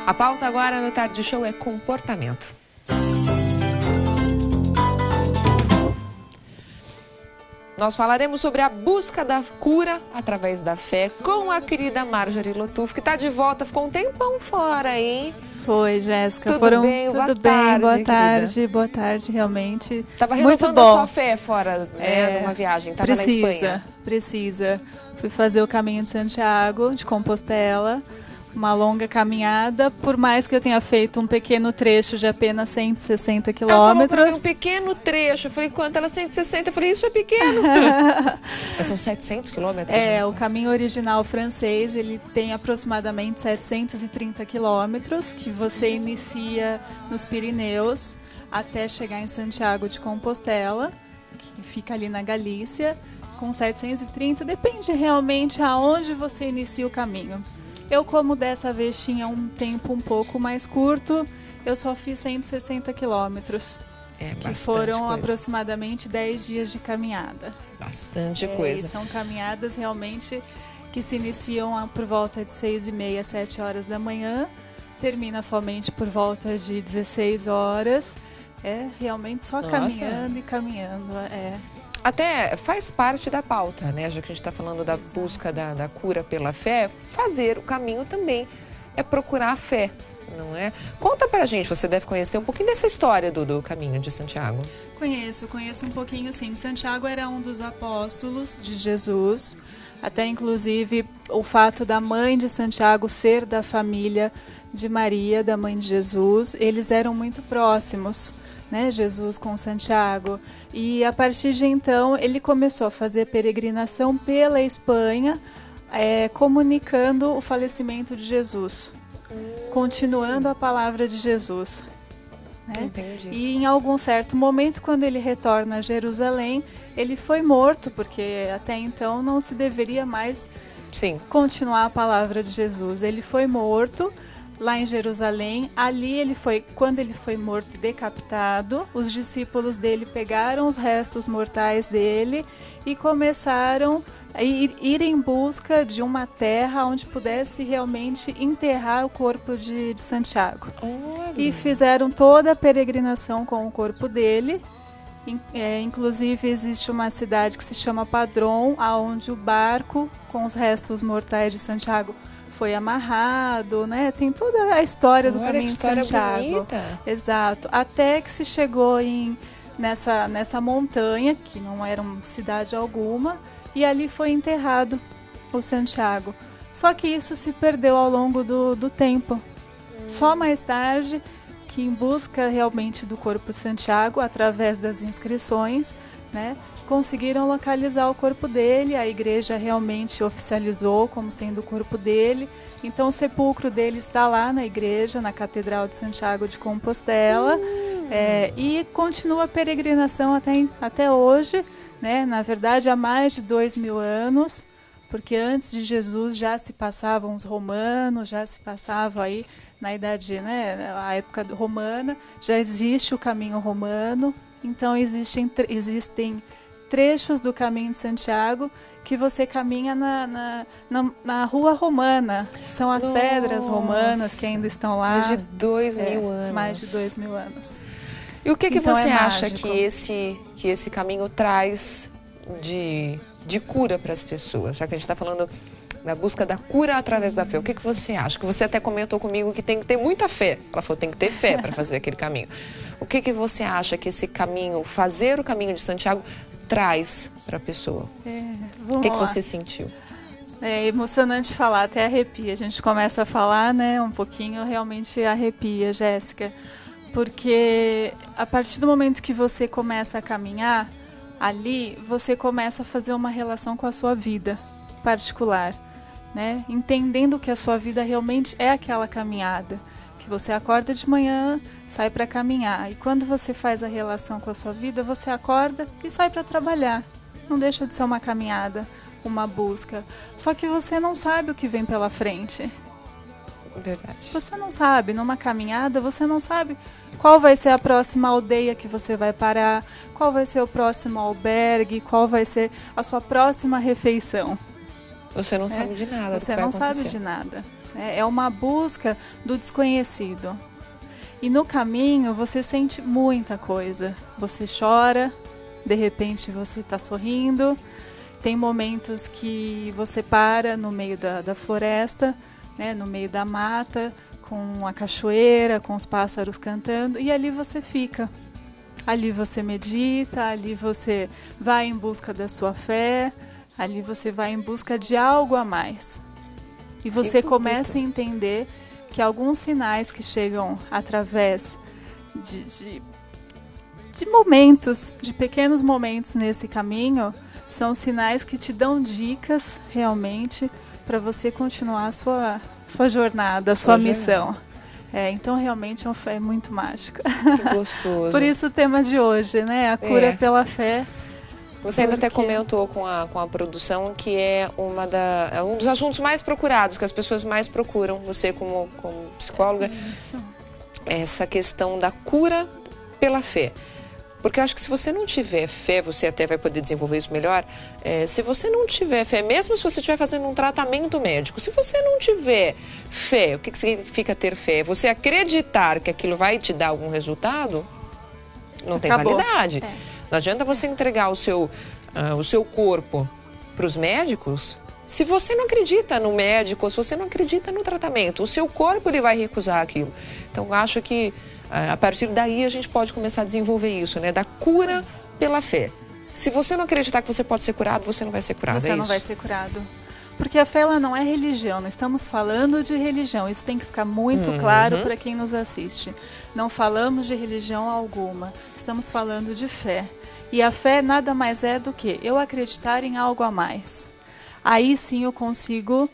A pauta agora no Tarde Show é comportamento. Nós falaremos sobre a busca da cura através da fé com a querida Marjorie Lotuf, que está de volta, ficou um tempão fora, hein? Foi, Jéssica. Tudo bem? Boa tarde, realmente. Estava muito renovando bom. a sua fé fora, né, numa viagem, estava na Espanha. Precisa. Fui fazer o caminho de Santiago, de Compostela, uma longa caminhada, por mais que eu tenha feito um pequeno trecho de apenas 160 quilômetros. Um pequeno trecho. Eu falei, quanto? Ela 160. Eu falei, isso é pequeno. Mas são 700 quilômetros? É, o caminho original francês, ele tem aproximadamente 730 quilômetros, que você inicia nos Pirineus até chegar em Santiago de Compostela, que fica ali na Galícia, com 730. Depende realmente aonde você inicia o caminho. Eu, como dessa vez tinha um tempo um pouco mais curto, eu só fiz 160 quilômetros, que foram aproximadamente 10 dias de caminhada. Bastante coisa. São caminhadas realmente que se iniciam por volta de 6h30, 7 horas da manhã, termina somente por volta de 16 horas. É realmente só caminhando e caminhando. Até faz parte da pauta, né? Já que a gente está falando da busca da cura pela fé, fazer o caminho também é procurar a fé, não é? Conta pra gente, você deve conhecer um pouquinho dessa história do caminho de Santiago. Conheço um pouquinho, sim. Santiago era um dos apóstolos de Jesus, até inclusive o fato da mãe de Santiago ser da família de Maria, da mãe de Jesus, eles eram muito próximos, né, Jesus com Santiago. E a partir de então ele começou a fazer peregrinação pela Espanha, comunicando o falecimento de Jesus, continuando a palavra de Jesus, né? Entendi. E em algum certo momento, quando ele retorna a Jerusalém, ele foi morto, porque até então não se deveria mais continuar a palavra de Jesus. Ele foi morto lá em Jerusalém. Ali quando ele foi morto e decapitado, os discípulos dele pegaram os restos mortais dele e começaram a ir em busca de uma terra onde pudesse realmente enterrar o corpo de Santiago. E fizeram toda a peregrinação com o corpo dele. Inclusive existe uma cidade que se chama Padrón, aonde o barco com os restos mortais de Santiago foi amarrado, né? Tem toda a história do caminho de Santiago. Bonita. Exato. Até que se chegou nessa montanha, que não era uma cidade alguma, e ali foi enterrado o Santiago. Só que isso se perdeu ao longo do tempo. Só mais tarde, que em busca realmente do corpo de Santiago, através das inscrições, né, conseguiram localizar o corpo dele. A igreja realmente oficializou como sendo o corpo dele. Então o sepulcro dele está lá na igreja, na Catedral de Santiago de Compostela. E continua a peregrinação até hoje, né? Na verdade há mais de 2000 anos, porque antes de Jesus já se passavam os romanos, já se passava aí na idade, né, a época romana, já existe o caminho romano. Então existem trechos do caminho de Santiago que você caminha na rua romana. São as pedras romanas que ainda estão lá. Mais de 2000 anos. Mais de 2000 anos. E o que Então você acha mágico. que esse caminho traz de cura para as pessoas? Já que a gente está falando da busca da cura através da fé. O que você acha? Que você até comentou comigo que tem que ter muita fé. Ela falou, tem que ter fé para fazer aquele caminho. O que você acha que esse caminho, fazer o caminho de Santiago, traz para a pessoa? O que você sentiu? É emocionante falar, até arrepia. A gente começa a falar, né, um pouquinho, realmente arrepia, Jéssica. Porque a partir do momento que você começa a caminhar, ali você começa a fazer uma relação com a sua vida particular, né? Entendendo que a sua vida realmente é aquela caminhada, que você acorda de manhã, sai para caminhar, e quando você faz a relação com a sua vida, você acorda e sai para trabalhar. Não deixa de ser uma caminhada, uma busca. Só que você não sabe o que vem pela frente. Verdade. Você não sabe, numa caminhada, você não sabe qual vai ser a próxima aldeia que você vai parar, qual vai ser o próximo albergue, qual vai ser a sua próxima refeição. Você não sabe de nada. Você não sabe de nada. É uma busca do desconhecido. E no caminho você sente muita coisa. Você chora, de repente você está sorrindo. Tem momentos que você para no meio da floresta, né, no meio da mata, com a cachoeira, com os pássaros cantando, e ali você fica. Ali você medita, ali você vai em busca da sua fé, ali você vai em busca de algo a mais. E você começa a entender que alguns sinais que chegam através de momentos, de pequenos momentos nesse caminho, são sinais que te dão dicas realmente para você continuar a sua jornada, a sua missão. Então realmente é muito mágico. Que gostoso. Por isso o tema de hoje, né? A cura pela fé. Você ainda até comentou com a produção que é um dos assuntos mais procurados, que as pessoas mais procuram, você como psicóloga, Isso. Essa questão da cura pela fé. Porque eu acho que se você não tiver fé, você até vai poder desenvolver isso melhor, se você não tiver fé, mesmo se você estiver fazendo um tratamento médico, se você não tiver fé, o que significa ter fé? Você acreditar que aquilo vai te dar algum resultado, não tem validade. Não adianta você entregar o seu corpo para os médicos se você não acredita no médico, se você não acredita no tratamento. O seu corpo ele vai recusar aquilo. Então, acho que a partir daí a gente pode começar a desenvolver isso, né? Da cura pela fé. Se você não acreditar que você pode ser curado, você não vai ser curado. Você não vai ser curado. Porque a fé ela não é religião, não estamos falando de religião. Isso tem que ficar muito claro para quem nos assiste. Não falamos de religião alguma, estamos falando de fé. E a fé nada mais é do que eu acreditar em algo a mais. Aí sim eu consigo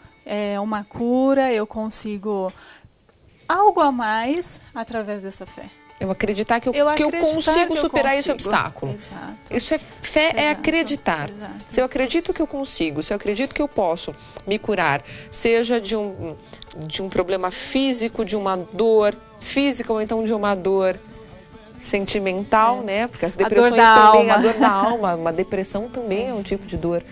uma cura, eu consigo algo a mais através dessa fé. Eu acreditar que eu consigo superar esse obstáculo. Exato. Isso fé é acreditar. Exato. Se eu acredito que eu consigo, se eu acredito que eu posso me curar, seja de um problema físico, de uma dor física ou então de uma dor sentimental, né? Porque as depressões também, a dor da alma, uma depressão também é um tipo de dor,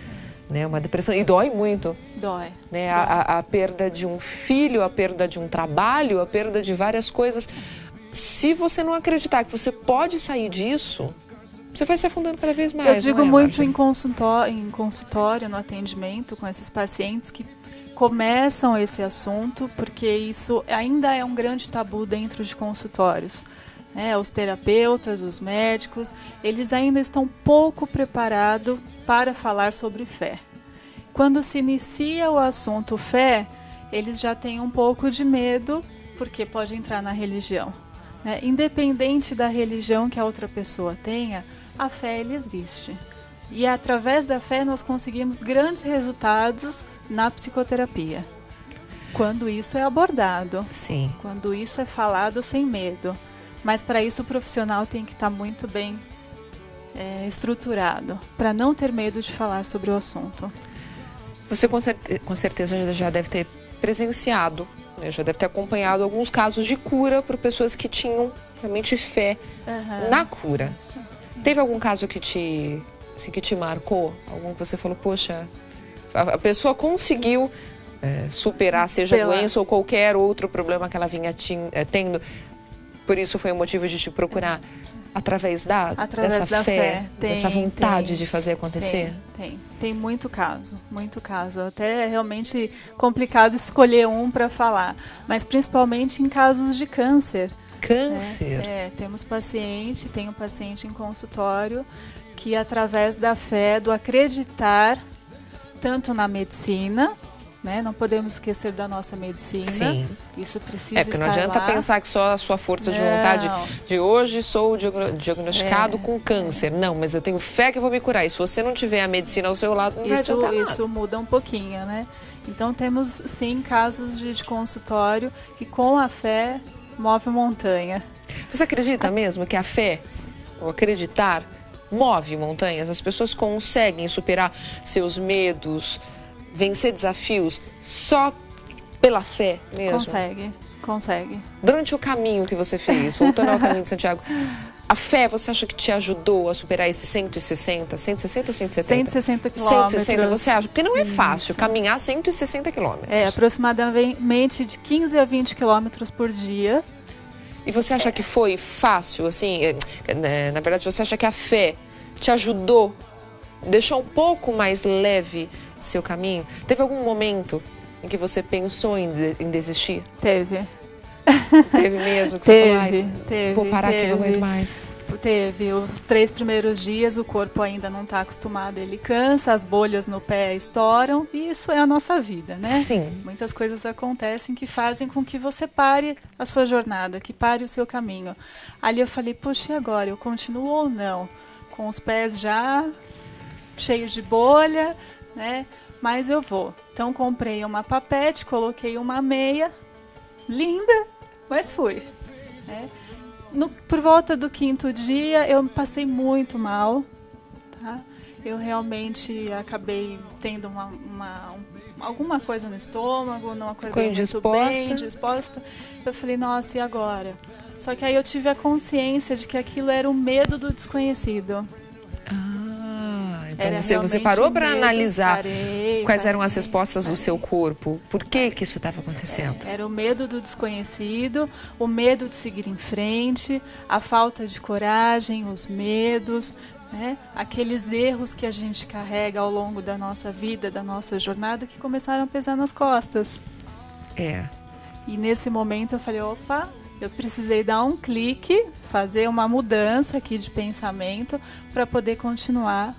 né? Uma depressão, e dói muito. Dói. Né? A perda de um filho, a perda de um trabalho, a perda de várias coisas. Se você não acreditar que você pode sair disso, você vai se afundando cada vez mais. Eu digo muito em consultório, no atendimento com esses pacientes que começam esse assunto, porque isso ainda é um grande tabu dentro de consultórios. Os terapeutas, os médicos, eles ainda estão pouco preparados para falar sobre fé. Quando se inicia o assunto fé, eles já têm um pouco de medo, porque pode entrar na religião. Independente da religião que a outra pessoa tenha, a fé ela existe. E através da fé nós conseguimos grandes resultados na psicoterapia. Quando isso é abordado. Sim. Quando isso é falado sem medo. Mas para isso o profissional tem que estar muito bem estruturado, para não ter medo de falar sobre o assunto. Você com certeza já deve ter presenciado, já deve ter acompanhado alguns casos de cura por pessoas que tinham realmente fé na cura. Isso. Teve algum caso que te marcou? Algum que você falou, poxa, a pessoa conseguiu superar, seja a doença ou qualquer outro problema que ela vinha tendo, por isso foi o motivo de te procurar? Através dessa fé, dessa vontade de fazer acontecer? Tem muito caso. Até é realmente complicado escolher um para falar, mas principalmente em casos de câncer. Câncer? Tem um paciente em consultório que através da fé, do acreditar tanto na medicina, não podemos esquecer da nossa medicina. Sim. Isso precisa estar porque não adianta pensar que só a sua força de vontade de hoje sou diagnosticado com câncer. Não, mas eu tenho fé que eu vou me curar. E se você não tiver a medicina ao seu lado, não vai adiantar nada. Isso muda um pouquinho, né? Então temos sim casos de consultório que com a fé move montanha. Você acredita mesmo que a fé, o acreditar, move montanhas? As pessoas conseguem superar seus medos, vencer desafios só pela fé mesmo? Consegue. Durante o caminho que você fez, voltando ao caminho de Santiago, A fé, você acha que te ajudou a superar esses 160? 160 ou 170? 160 quilômetros. 160, você acha? Porque não é fácil caminhar 160 quilômetros. É, aproximadamente de 15 a 20 quilômetros por dia. E você acha que foi fácil, assim, na verdade, você acha que a fé te ajudou, deixou um pouco mais leve seu caminho? Teve algum momento em que você pensou em desistir? Teve. Teve mesmo? Que você falou, teve. Vou parar aqui, não aguento mais. Teve. Os 3 primeiros dias o corpo ainda não está acostumado, ele cansa, as bolhas no pé estouram, e isso é a nossa vida, né? Sim. Muitas coisas acontecem que fazem com que você pare a sua jornada, que pare o seu caminho. Ali eu falei, puxa, e agora? Eu continuo ou não? Com os pés já cheios de bolha, né? Mas eu vou. Então comprei uma papete, coloquei uma meia, linda, mas fui, né? Por volta do 5º dia, eu passei muito mal, tá? Eu realmente acabei tendo alguma coisa no estômago, não acordei muito bem, disposta. Eu falei, nossa, e agora? Só que aí eu tive a consciência de que aquilo era o medo do desconhecido. Então você parou para analisar quais eram as respostas do seu corpo? Por que isso estava acontecendo? Era o medo do desconhecido, o medo de seguir em frente, a falta de coragem, os medos, né? Aqueles erros que a gente carrega ao longo da nossa vida, da nossa jornada, que começaram a pesar nas costas. E nesse momento eu falei, opa, eu precisei dar um clique, fazer uma mudança aqui de pensamento para poder continuar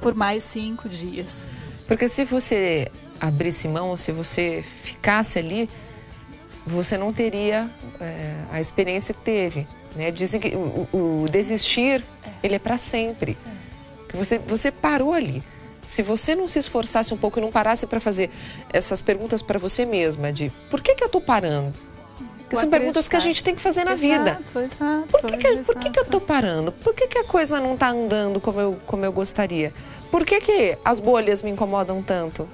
por mais 5 dias. Porque se você abrisse mão, se você ficasse ali, você não teria a experiência que teve, né? Dizem que o desistir, ele é para sempre. Você parou ali. Se você não se esforçasse um pouco e não parasse para fazer essas perguntas para você mesma, de por que eu estou parando? Porque são perguntas que a gente tem que fazer na vida. Exato. Por que eu estou parando? Por que a coisa não está andando como eu gostaria? Por que as bolhas me incomodam tanto?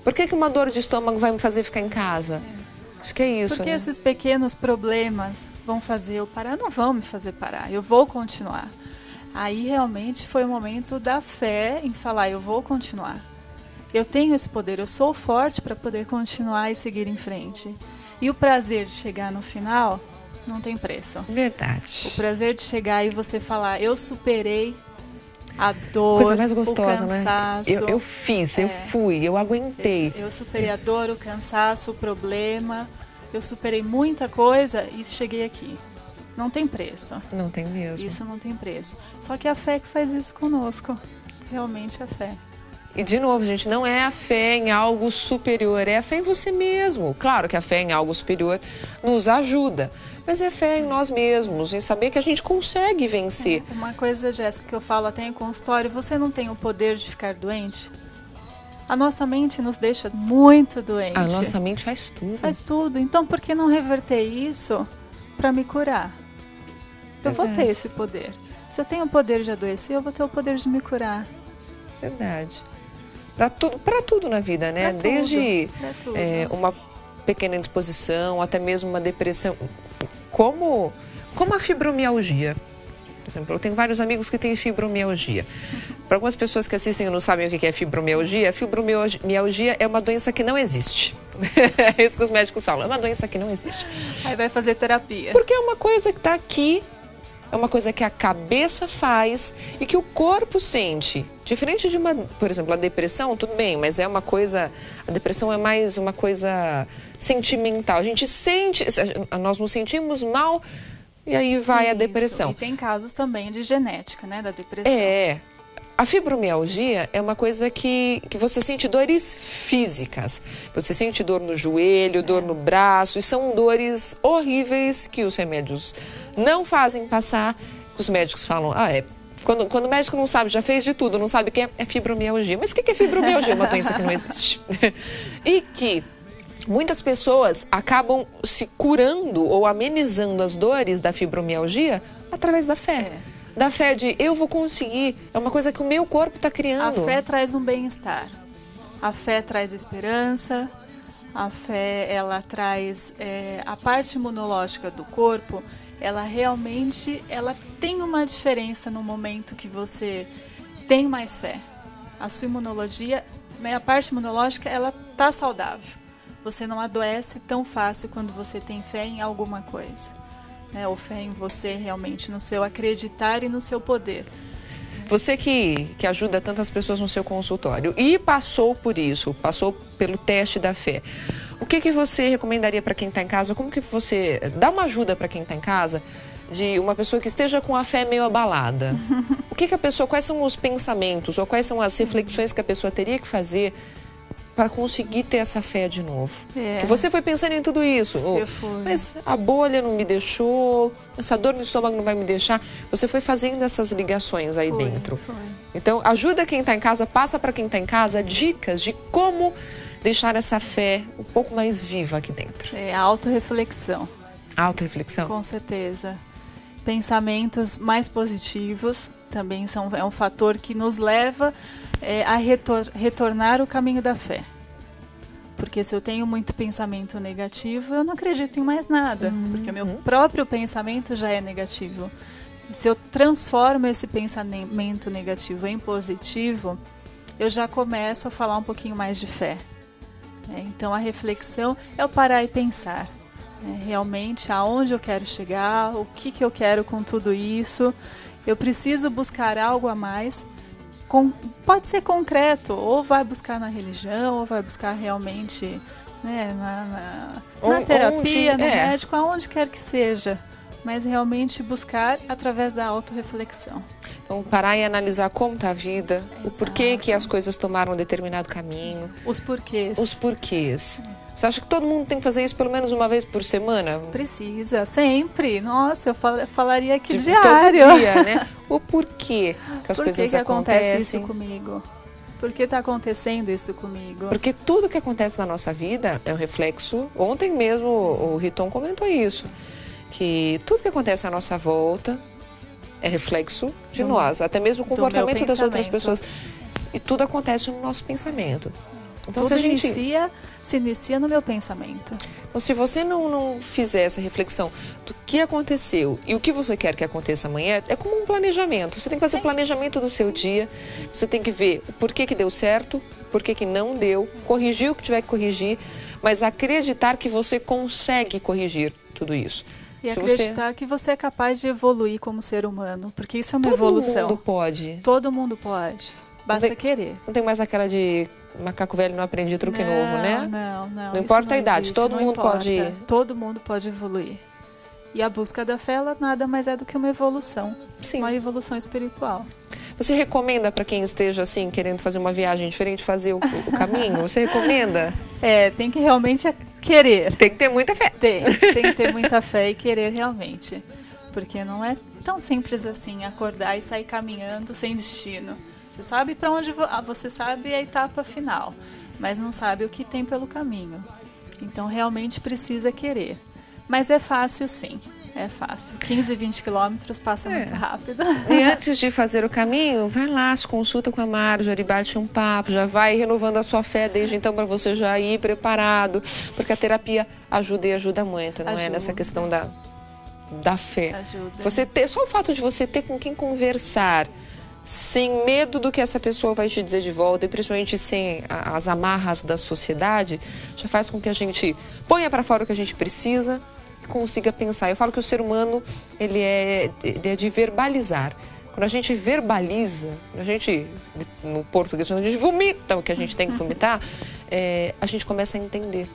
Por que uma dor de estômago vai me fazer ficar em casa? Acho que é isso. Porque né? esses pequenos problemas vão fazer eu parar? Não vão me fazer parar, eu vou continuar. Aí realmente foi o momento da fé em falar, eu vou continuar. Eu tenho esse poder, eu sou forte para poder continuar e seguir em frente. E o prazer de chegar no final não tem preço. Verdade. O prazer de chegar e você falar, eu superei a dor, coisa mais gostosa, o cansaço. Né? Eu fiz, eu fui, eu aguentei. Eu superei a dor, o cansaço, o problema. Eu superei muita coisa e cheguei aqui. Não tem preço. Não tem mesmo. Isso não tem preço. Só que é a fé que faz isso conosco. Realmente a fé. E, de novo, gente, não é a fé em algo superior, é a fé em você mesmo. Claro que a fé em algo superior nos ajuda, mas é a fé em nós mesmos, em saber que a gente consegue vencer. Uma coisa, Jéssica, que eu falo até em consultório, você não tem o poder de ficar doente? A nossa mente nos deixa muito doente. A nossa mente faz tudo. Faz tudo. Então, por que não reverter isso para me curar? Eu vou ter esse poder. Se eu tenho o poder de adoecer, eu vou ter o poder de me curar. Verdade. Para tudo na vida, né? Desde uma pequena indisposição, até mesmo uma depressão. Como a fibromialgia. Por exemplo, eu tenho vários amigos que têm fibromialgia. Para algumas pessoas que assistem e não sabem o que é fibromialgia, a fibromialgia é uma doença que não existe. É isso que os médicos falam, é uma doença que não existe. Aí vai fazer terapia. Porque é uma coisa que está aqui, é uma coisa que a cabeça faz e que o corpo sente. Diferente de por exemplo, a depressão, tudo bem, mas é uma coisa, a depressão é mais uma coisa sentimental. A gente sente, nós nos sentimos mal e aí vai a depressão. E tem casos também de genética, né, da depressão. A fibromialgia é uma coisa que você sente dores físicas. Você sente dor no joelho, dor no braço, e são dores horríveis que os remédios não fazem passar. Os médicos falam, quando o médico não sabe, já fez de tudo, não sabe o que é fibromialgia. Mas o que é fibromialgia? É uma doença que não existe. E que muitas pessoas acabam se curando ou amenizando as dores da fibromialgia através da fé. Da fé de eu vou conseguir, é uma coisa que o meu corpo está criando. A fé traz um bem-estar, a fé traz esperança, a fé ela traz a parte imunológica do corpo, ela realmente tem uma diferença no momento que você tem mais fé. A sua imunologia, né, a parte imunológica, ela tá saudável. Você não adoece tão fácil quando você tem fé em alguma coisa, né? Ou fé em você realmente, no seu acreditar e no seu poder. Você que ajuda tantas pessoas no seu consultório e passou por isso, passou pelo teste da fé, o que você recomendaria para quem está em casa? Como que você dá uma ajuda para quem está em casa de uma pessoa que esteja com a fé meio abalada? O que a pessoa, quais são os pensamentos ou quais são as reflexões que a pessoa teria que fazer para conseguir ter essa fé de novo? Que você foi pensando em tudo isso. Eu fui. Mas a bolha não me deixou, essa dor no estômago não vai me deixar. Você foi fazendo essas ligações aí dentro. Foi. Então, ajuda quem está em casa, passa para quem está em casa dicas de como deixar essa fé um pouco mais viva aqui dentro. É a autorreflexão. Autorreflexão? Com certeza. Pensamentos mais positivos também é um fator que nos leva a retornar o caminho da fé. Porque se eu tenho muito pensamento negativo, eu não acredito em mais nada. Porque o meu próprio pensamento já é negativo. Se eu transformo esse pensamento negativo em positivo, eu já começo a falar um pouquinho mais de fé. Então a reflexão é o parar e pensar. Realmente aonde eu quero chegar, o que eu quero com tudo isso. Eu preciso buscar algo a mais. Pode ser concreto, ou vai buscar na religião, ou vai buscar realmente, né, na terapia, no médico, aonde quer que seja. Mas realmente buscar através da autorreflexão. Então, parar e analisar como está a vida, o porquê que as coisas tomaram um determinado caminho. Os porquês. Os porquês. Você acha que todo mundo tem que fazer isso pelo menos uma vez por semana? Precisa, sempre. Nossa, eu falaria aqui diário. Todo dia, né? O porquê que as coisas acontecem. Acontece isso comigo? Por que está acontecendo isso comigo? Porque tudo que acontece na nossa vida é um reflexo. Ontem mesmo o Riton comentou isso. Que tudo que acontece à nossa volta é reflexo de nós. Até mesmo o comportamento das outras pessoas. E tudo acontece no nosso pensamento. Então, tudo se inicia no meu pensamento. Então, se você não fizer essa reflexão do que aconteceu e o que você quer que aconteça amanhã, é como um planejamento. Você tem que fazer planejamento do seu dia, você tem que ver o porquê que deu certo, porquê que não deu, corrigir o que tiver que corrigir, mas acreditar que você consegue corrigir tudo isso. E acreditar que você é capaz de evoluir como ser humano, porque isso é uma evolução. Todo mundo pode. Todo mundo pode. Basta querer. Não tem mais aquela de macaco velho não aprende truque novo, né? Não. Não importa a idade, todo mundo pode... Todo mundo pode evoluir. E a busca da fé, ela nada mais é do que uma evolução. Sim. Uma evolução espiritual. Você recomenda para quem esteja assim, querendo fazer uma viagem diferente, fazer o caminho? Você recomenda? Tem que realmente querer. Tem que ter muita fé. Tem que ter muita fé e querer realmente. Porque não é tão simples assim, acordar e sair caminhando sem destino. Você sabe para onde você sabe a etapa final, mas não sabe o que tem pelo caminho. Então realmente precisa querer. Mas é fácil sim, é fácil. 15, 20 quilômetros passa muito rápido. E antes de fazer o caminho, vai lá, se consulta com a Marjorie, bate um papo, já vai renovando a sua fé desde então para você já ir preparado, porque a terapia ajuda e ajuda muito, não é? Nessa questão da fé. Ajuda. Só o fato de você ter com quem conversar, sem medo do que essa pessoa vai te dizer de volta, e principalmente sem as amarras da sociedade, já faz com que a gente ponha para fora o que a gente precisa e consiga pensar. Eu falo que o ser humano, ele é de verbalizar. Quando a gente verbaliza, no português, quando a gente vomita o que a gente tem que vomitar, a gente começa a entender.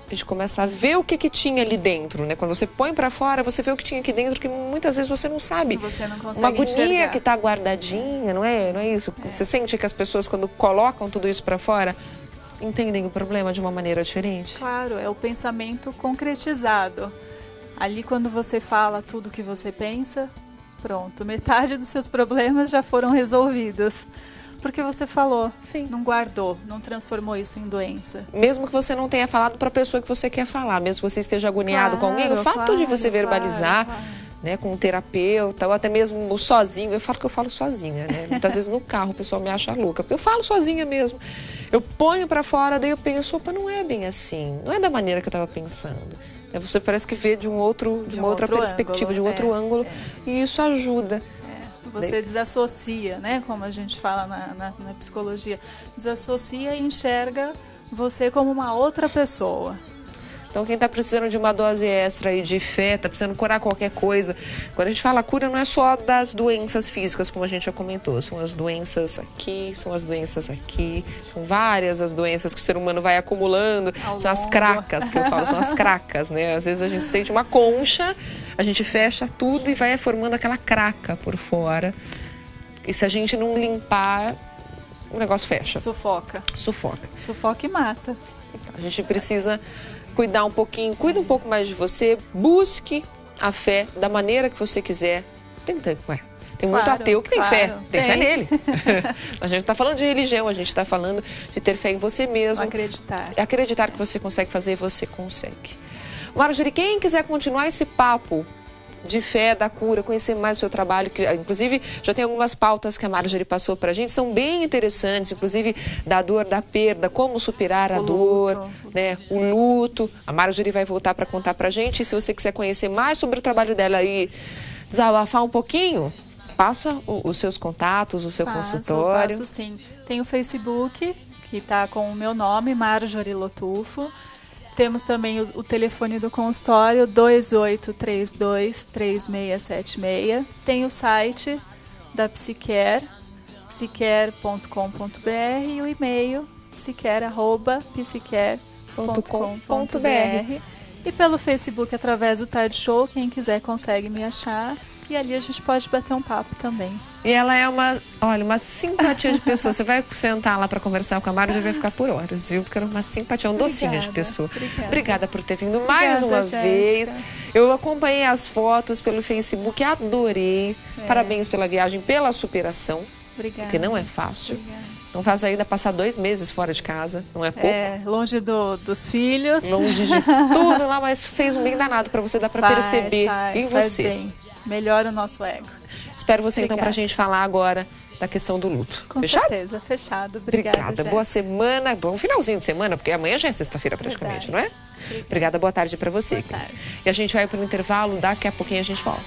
A gente começa a ver o que tinha ali dentro, né? Quando você põe pra fora, você vê o que tinha aqui dentro, que muitas vezes você não sabe. Você não consegue uma agonia enxergar. Que tá guardadinha, não é isso? Você sente que as pessoas, quando colocam tudo isso pra fora, entendem o problema de uma maneira diferente? Claro, é o pensamento concretizado. Ali, quando você fala tudo o que você pensa, pronto, metade dos seus problemas já foram resolvidos. Porque você falou, não guardou, não transformou isso em doença. Mesmo que você não tenha falado para a pessoa que você quer falar, mesmo que você esteja agoniado com alguém, o fato de você verbalizar, né, com um terapeuta, ou até mesmo sozinho, eu falo sozinha, né? Muitas vezes no carro o pessoal me acha louca, porque eu falo sozinha mesmo. Eu ponho para fora, daí eu penso, opa, não é bem assim, não é da maneira que eu estava pensando. Você parece que vê de uma outra perspectiva, de um outro ângulo, e isso ajuda. Você desassocia, né? Como a gente fala na psicologia. Desassocia e enxerga você como uma outra pessoa. Então, quem está precisando de uma dose extra aí de fé, está precisando curar qualquer coisa. Quando a gente fala cura, não é só das doenças físicas, como a gente já comentou. São as doenças aqui, são as doenças aqui. São várias as doenças que o ser humano vai acumulando. São as cracas, que eu falo, são as cracas, né? Às vezes a gente sente uma concha, a gente fecha tudo e vai formando aquela craca por fora. E se a gente não limpar, o negócio fecha. Sufoca. Sufoca e mata. Então, a gente precisa cuidar um pouquinho, cuida um pouco mais de você, busque a fé da maneira que você quiser. Tem muito ateu que tem fé, tem fé nele. A gente está falando de religião, a gente está falando de ter fé em você mesmo. Acreditar que você consegue fazer, você consegue. Marjorie, quem quiser continuar esse papo de fé, da cura, conhecer mais o seu trabalho, que inclusive já tem algumas pautas que a Marjorie passou pra gente, são bem interessantes, inclusive da dor, da perda, como superar a dor, né, o luto. A Marjorie vai voltar para contar pra gente, e se você quiser conhecer mais sobre o trabalho dela e desabafar um pouquinho, passa os seus contatos, o seu consultório. Passo sim. Tem o Facebook, que está com o meu nome, Marjorie Lotufo. Temos também o telefone do consultório, 2832-3676. Tem o site da Psiquer, psiquer.com.br, e o e-mail, psiquer@psiquer.com.br. E pelo Facebook, através do Tarde Show, quem quiser consegue me achar. E ali a gente pode bater um papo também. E ela é uma simpatia de pessoa. Você vai sentar lá para conversar com a Mari, já vai ficar por horas, viu? Porque era uma simpatia, um docinho de pessoa. Obrigada por ter vindo mais uma vez. Eu acompanhei as fotos pelo Facebook, adorei. Parabéns pela viagem, pela superação. Obrigada. Porque não é fácil. Obrigada. Não faz ainda passar 2 meses fora de casa, não é pouco. Longe dos filhos. Longe de tudo lá, mas fez um bem danado para você, dá para perceber em você. Bem. Melhora o nosso ego. Espero você então para a gente falar agora da questão do luto. Com fechado? certeza, fechado. Obrigada. Boa semana, bom finalzinho de semana, porque amanhã já é sexta-feira praticamente, não é? Obrigada, boa tarde para você. Boa tarde. E a gente vai para o intervalo, daqui a pouquinho a gente volta.